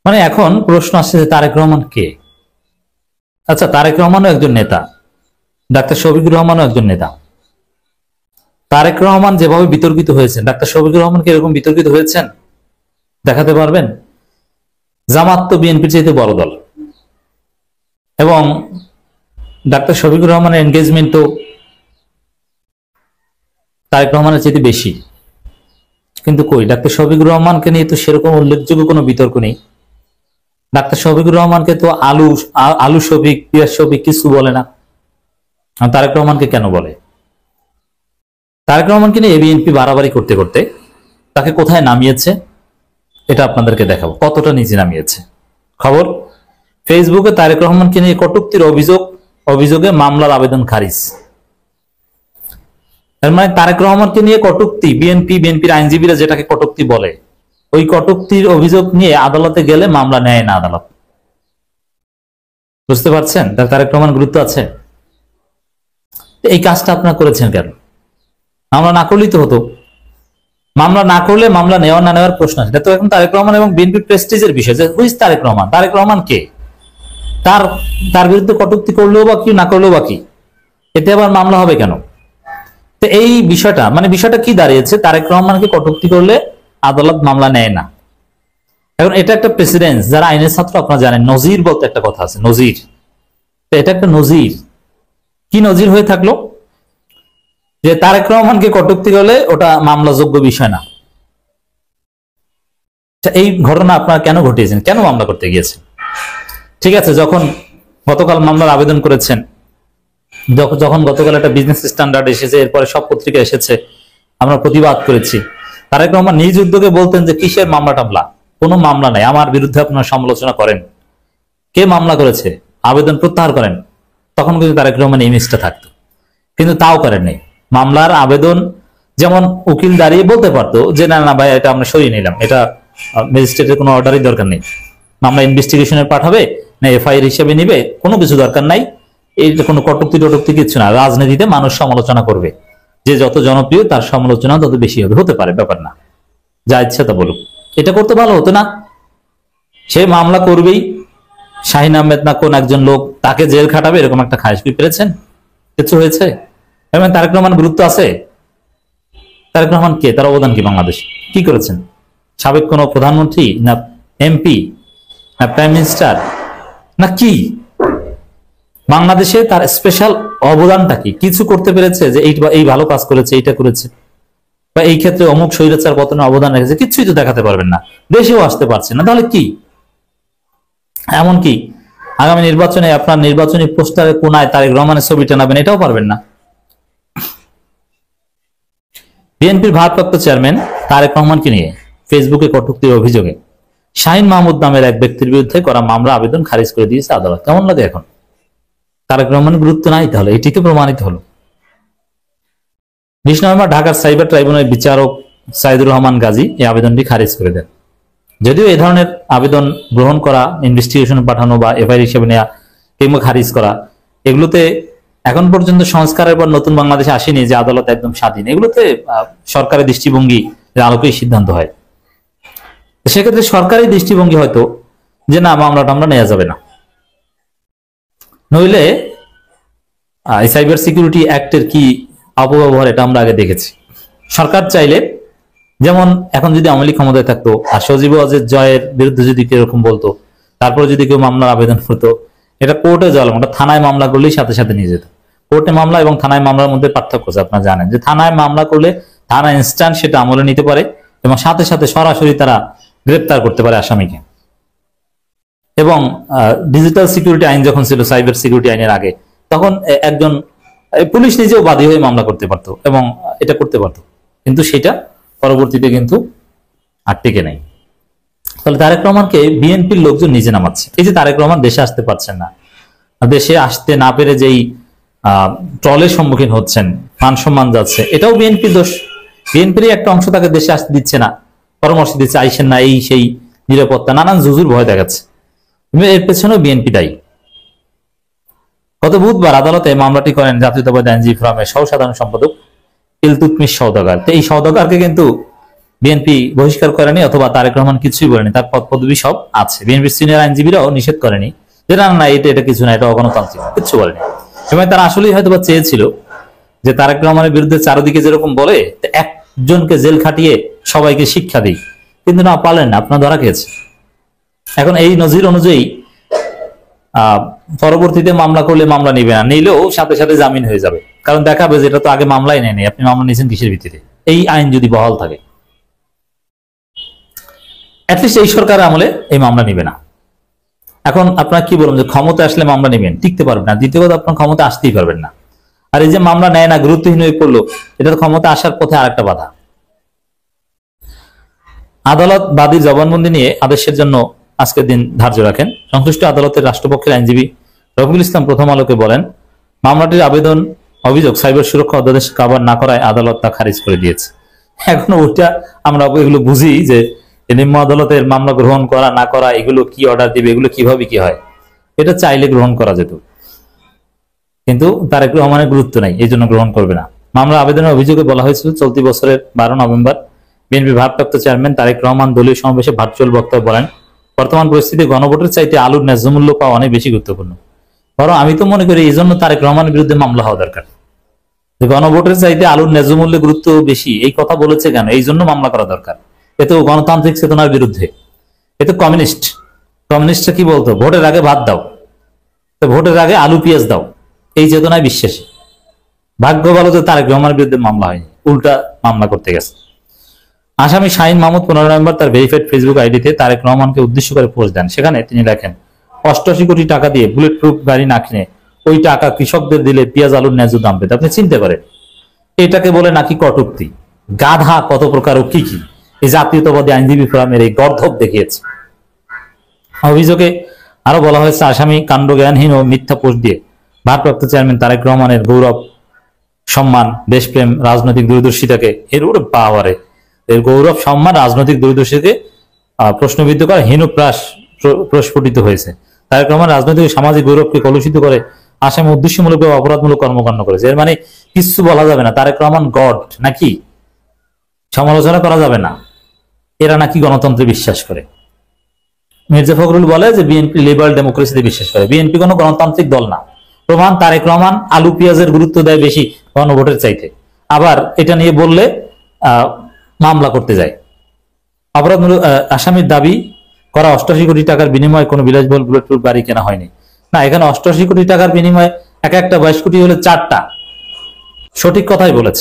মানে এখন প্রশ্ন আসছে যে তারেক রহমান কে? আচ্ছা, তারেক রহমানও একজন নেতা, ডাক্তার শফিকুর রহমানও একজন নেতা। তারেক রহমান যেভাবে বিতর্কিত হয়েছেন, ডাক্তার শফিকুর রহমান কি এরকম বিতর্কিত হয়েছেন? দেখাতে পারবেন? জামাত তো বিএনপির চাইতে বড় দল, এবং ডাক্তার শফিকুর রহমানের এনগেজমেন্ট তো তারেক রহমানের চাইতে বেশি। কিন্তু কই, ডাক্তার শফিকুর রহমানকে নিয়ে তো সেরকম উল্লেখযোগ্য কোনো বিতর্ক নেই। ডাক্তার শফিকুর রহমানকে তো আলু আলু শফিক, পিয়াজ শফিক কিছু বলে না। তারেক রহমানকে কেন বলে? তারেক রহমানকে নিয়ে বিএনপি বাড়াবাড়ি করতে করতে তাকে কোথায় নামিয়েছে এটা আপনাদেরকে দেখাবো, কতটা নিচে নামিয়েছে। খবর, ফেসবুকে তারেক রহমানকে নিয়ে কটূক্তির অভিযোগে মামলার আবেদন খারিজ। এর মানে তারেক রহমানকে নিয়ে কটূক্তি, বিএনপির আইনজীবীরা যেটাকে কটূক্তি বলে, ওই কটূক্তির অভিযোগ নিয়ে আদালতে গেলে মামলা নেয় না আদালত। বুঝতে পারছেন তারেক রহমান গুরুত্ব আছে? এই কাজটা আপনারা করেছেন কেন? মামলা না করলেই তো হতো। মামলা না করলে মামলা নেওয়া না নেওয়ার প্রশ্ন আছে। এটা তো এখন তারেক রহমান এবং বিএনপির প্রেস্টিজের বিষয় যে হুইজ তারেক রহমান। তারেক রহমান কে? তার বিরুদ্ধে কটূক্তি করলেও বা কি, না করলেও বা কি, এতে আবার মামলা হবে কেন? তো এই বিষয়টা, মানে বিষয়টা কি দাঁড়িয়েছে, তারেক রহমানকে কটূক্তি করলে আদালত মামলা নেয় না। এখন এটা একটা প্রেসিডেন্স, যারা আইনের ছাত্র আপনারা জানেন, নজির বলতে একটা কথা আছে, নজির। তো এটা একটা নজির। কি নজির হয়ে থাকলো যে তারেক রহমানকে কটূক্তি করলে ওটা মামলাযোগ্য বিষয় না। এই ঘটনা আপনারা কেন ঘটিয়েছেন, কেন মামলা করতে গিয়েছেন? ঠিক আছে, যখন গতকাল মামলার আবেদন করেছেন, যখন গতকাল একটা বিজনেস স্ট্যান্ডার্ড এসেছে, এরপরে সব পত্রিকা এসেছে, আমরা প্রতিবাদ করেছি। তারেক রহমান নিজ উদ্যোগে বলতেন যে কিসের মামলা টামলা, কোনো মামলা নাই, আমার বিরুদ্ধে আপনারা সমালোচনা করেন, কে মামলা করেছে, আবেদন প্রত্যাহার করেন। তখন কিন্তু তারেক রহমান ইমেজটা থাকতো, কিন্তু তাও করেননি। মামলার আবেদন যেমন উকিল দাঁড়িয়ে বলতে পারতো যে না না ভাই, এটা আমরা সরিয়ে নিলাম, এটা ম্যাজিস্ট্রেটের কোনো অর্ডারই দরকার নেই, মামলা ইনভেস্টিগেশনের পাঠাবে না এফআইআর হিসেবে নিবে, কোনো কিছু দরকার নাই, এইটা কোনো কটূক্তি টটুক্তি কিছু না। রাজনীতিতে মানুষ সমালোচনা করবে, যে যত জনপ্রিয় তার সমালোচনা তত বেশি হবে, হতে পারে, ব্যাপার না, যা ইচ্ছা তা বলুক। এটা করতে ভালো হতো না? সে মামলা করবেই, শাহিন আহমেদ না কোন একজন লোক তাকে জেল খাটাবে, এরকম একটা খায়েশ কি পেরেছেন? কিছু হয়েছে? এবং তারেক রহমান গুরুত্ব আছে? তারেক রহমান কে, তার অবদান কি বাংলাদেশ? কি করেছেন? সাবেক কোন প্রধানমন্ত্রী, না এমপি, না প্রাইম মিনিস্টার, না কি? বাংলাদেশে তার স্পেশাল অবদানটা কি? কিছু করতে পেরেছে যে এই ভালো কাজ করেছে, এইটা করেছে, বা এই ক্ষেত্রে অমুক স্বৈরাচার পতনে অবদান রেখেছে? কিছুই তো দেখাতে পারবেন না, দেশেও আসতে পারছে না, তাহলে কি? এমনকি আগামী নির্বাচনে আপনার নির্বাচনী পোস্টারে কোনায় তারেক রহমানের ছবি টানাবেন, এটাও পারবেন না। বিএনপির ভারপ্রাপ্ত চেয়ারম্যান তারেক রহমানকে নিয়ে ফেসবুকে কটূক্তির অভিযোগে শাহিন মাহমুদ নামের এক ব্যক্তির বিরুদ্ধে করা মামলা আবেদন খারিজ করে দিয়েছে আদালত। কেমন লাগে এখন? তারেক রহমানের গুরুত্ব নাই, তাহলে এটিকে প্রমাণিত হলো। 20 নভেম্বর ঢাকার সাইবার ট্রাইব্যুনালের বিচারক সাইদুর রহমান গাজী এই আবেদনটি খারিজ করে দেন। যদিও এই ধরনের আবেদন গ্রহণ করা, ইনভেস্টিগেশন পাঠানো বা এফআইআর হিসেবে নেওয়া কিংবা খারিজ করা, এগুলোতে এখন পর্যন্ত সংস্কারের পর নতুন বাংলাদেশে আসেনি যে আদালত একদম স্বাধীন। এগুলোতে সরকারের দৃষ্টিভঙ্গি আলোকেই সিদ্ধান্ত হয়। সেক্ষেত্রে সরকারি দৃষ্টিভঙ্গি হয়তো যে না, মামলাটা আমরা নেওয়া যাবে না, নইলে সাইবার সিকিউরিটি অ্যাক্টের কি অপব্যবহার, এটা আমরা আগে দেখেছি। সরকার চাইলে, যেমন এখন যদি আওয়ামী লীগ ক্ষমতায় থাকতো আর সজীব ওয়াজেদ জয়ের বিরুদ্ধে যদি কেউ এরকম বলতো, তারপরে যদি কেউ মামলার আবেদন করতো, এটা কোর্টে যাওয়া, ওটা থানায় মামলা করলেই সাথে সাথে নিয়ে যেত। কোর্টে মামলা এবং থানায় মামলার মধ্যে পার্থক্য আছে, আপনারা জানেন যে থানায় মামলা করলে থানা ইনস্ট্যান্ট সেটা আমলে নিতে পারে এবং সাথে সাথে সরাসরি তারা গ্রেপ্তার করতে পারে আসামিকে। এবং ডিজিটাল সিকিউরিটি আইন যখন ছিল, সাইবার সিকিউরিটি আইনের আগে, তখন একজন পুলিশ নিজেও বাদী হয়ে মামলা করতে পারতো এবং এটা করতে পারতো, কিন্তু সেটা পরবর্তীতে কিন্তু আর টিকে নাই। তাহলে তারেক রহমানকে বিএনপির লোকজন নিজে নামাচ্ছে। এই যে তারেক রহমান দেশে আসতে পারছেন না, দেশে আসতে না পেরে যেই ট্রলের সম্মুখীন হচ্ছেন, মান সম্মান যাচ্ছে, এটাও বিএনপির দোষ। বিএনপির একটা অংশ তাকে দেশে আসতে দিচ্ছে না, পরামর্শ দিচ্ছে আইসেন না, এই সেই, নিরাপত্তা, নানান জুজুর ভয় দেখাচ্ছে। এর পেছনেও বিএনপি দায়ী। গত বুধবার আদালতে মামলাটি করেন জাতীয়তাবাদী আইনজীবী ফোরামের সহ সাধারণ সম্পাদক ইলতুৎমিশ সওদাগর। এই সওদাগরকে কিন্তু বিএনপি বহিষ্কার করেনি অথবা তারেক রহমান কিছুই বলেনি, তার পদ পদবি সব আছে। বিএনপির সিনিয়র আইনজীবীরাও নিষেধ করেনি যে না না এটা কিছু না, এটা অগণতান্ত্রিক, কিছু বলেনি। এবং তারা আসলেই হয়তো চেয়েছিল যে তারেক রহমানের বিরুদ্ধে চারদিকে যেরকম বলে একজনকে জেল খাটিয়ে সবাইকে শিক্ষা দিই, কিন্তু না, পারলেন না, আপনার ধরা খেয়েছে। এখন এই নজির অনুযায়ী পরবর্তীতে মামলা করলে মামলা নিবে না, নিলেও সাথে সাথে জামিন হয়ে যাবে, কারণ দেখাবে যে এটা তো আগে মামলাই নেয়নি, আপনি মামলা নিয়েছেন কিসের ভিত্তিতে। এই আইন যদি বহাল থাকে, অ্যাটলিস্ট এই সরকারের আমলে এই মামলা নিবে না। এখন আপনার কি বলুন যে ক্ষমতা আসলে মামলা নেবেন, টিকতে পারবেন না। দ্বিতীয় কথা, আপনার ক্ষমতা আসতেই পারবেন না। আর এই যে মামলা নেয় না, গুরুত্বহীন হয়ে পড়লো, এটা ক্ষমতা আসার পথে আরেকটা বাধা। আদালত বাদীর জবানবন্দি নিয়ে আদেশের জন্য আজকের দিন ধার্য রাখেন। সংশ্লিষ্ট আদালতের রাষ্ট্রপক্ষের আইনজীবী রফিকুল ইসলাম প্রথম আলোকে বলেন, মামলাটির অভিযোগ সাইবার সুরক্ষা অধ্যাদেশ কভার না করায় আদালত তা খারিজ করে দিয়েছে। এখন ওইটা আমরা এগুলো বুঝি যে নিম্ন আদালতের মামলা গ্রহণ করা না করা, এগুলো কি অর্ডার দিবে, এগুলো কিভাবে কি হয়, এটা চাইলে গ্রহণ করা যেত, কিন্তু তারেক রহমানের গুরুত্ব নাই, এই জন্য গ্রহণ করবে না। মামলা আবেদনের অভিযোগে বলা হয়েছিল, চলতি বছরের 12 নভেম্বর বিএনপি ভারপ্রাপ্ত চেয়ারম্যান তারেক রহমান দলীয় সমাবেশে ভার্চুয়াল বক্তব্য বলেন, বর্তমান পরিস্থিতি গণভোটের চাইতে আলুর ন্যায্য মূল্য পাওয়া অনেক বেশি গুরুত্বপূর্ণ। বরং আমি তো মনে করি এই জন্য তারেক রহমানের বিরুদ্ধে মামলা হওয়া দরকার। গণভোটের চাইতে আলুর ন্যায্য মূল্যের গুরুত্ব বেশি, এই কথা বলেছে কেন, এই জন্য মামলা করা দরকার। এতে গণতান্ত্রিক চেতনার বিরুদ্ধে, এতে কমিউনিস্টরা কি বলতো, ভোটের আগে ভাত দাও, তো ভোটের আগে আলু পেঁয়াজ দাও, এই চেতনায় বিশ্বাসী। ভাগ্য ভালো যে তারেক রহমানের বিরুদ্ধে মামলা হয়নি, উল্টা মামলা করতে গেছে। আসামি শাহিন মাহমুদ 15 নভেম্বর তার ভেরিফাইড ফেসবুক আইডিতে তারেক রহমানকে উদ্দেশ্য করে পোস্ট দেন। সেখানে তিনি লেখেন, 88 কোটি টাকা দিয়ে বুলেট প্রুফ গাড়ি না কিনে ওই টাকা কৃষকদের দিলে পেঁয়াজ আলুর ন্যায্য দাম পেতে। আপনি চিন্তা করেন, এটাকে বলে নাকি কটূক্তি, গাধা কত প্রকার ও কি কি। এই জাতীয়তাবাদী আইনজীবী ফোরামের এই গর্ধব দেখিয়েছে। অভিযোগে আরো বলা হয়েছে, আসামি কাণ্ডজ্ঞানহীন ও মিথ্যা পোস্ট দিয়ে ভারপ্রাপ্ত চেয়ারম্যান তারেক রহমানের গৌরব, সম্মান, দেশপ্রেম, রাজনৈতিক দূরদর্শিতাকে এর গৌরব, সম্মান, রাজনৈতিক দূরদর্শিতাকে প্রশ্নবিদ্ধ করে হীনপ্রাস প্রস্ফুটিত হয়েছে। তারেক রহমান রাজনৈতিক ও সামাজিক গৌরবকে কলুষিত করে আসামি উদ্দেশ্যমূলক ও অপরাধমূলক কর্মকাণ্ড করেছে। এর মানে কিছু বলা যাবে না, তারেক রহমান গড নাকি, সমালোচনা করা যাবে না। এরা নাকি গণতন্ত্রে বিশ্বাস করে। মির্জা ফখরুল বলে যে বিএনপি লিবারাল ডেমোক্রেসিতে বিশ্বাস করে। বিএনপি কোনো গণতান্ত্রিক দল না। প্রমাণ, তারেক রহমান আলু পেঁয়াজের গুরুত্ব দেয় বেশি গণভোটের চাইতে। আবার এটা নিয়ে বললে মামলা করতে যায়। অপরাধমূলক আসামির দাবি করা 88 কোটি টাকার বিনিময়ে কোনো বিলাসবহুল বুলেট প্রুফ গাড়ি কেনা হয়নি। না, এখানে 88 কোটি টাকার বিনিময়ে একটা 22 কোটি হলে 4টা, সঠিক কথাই বলেছে।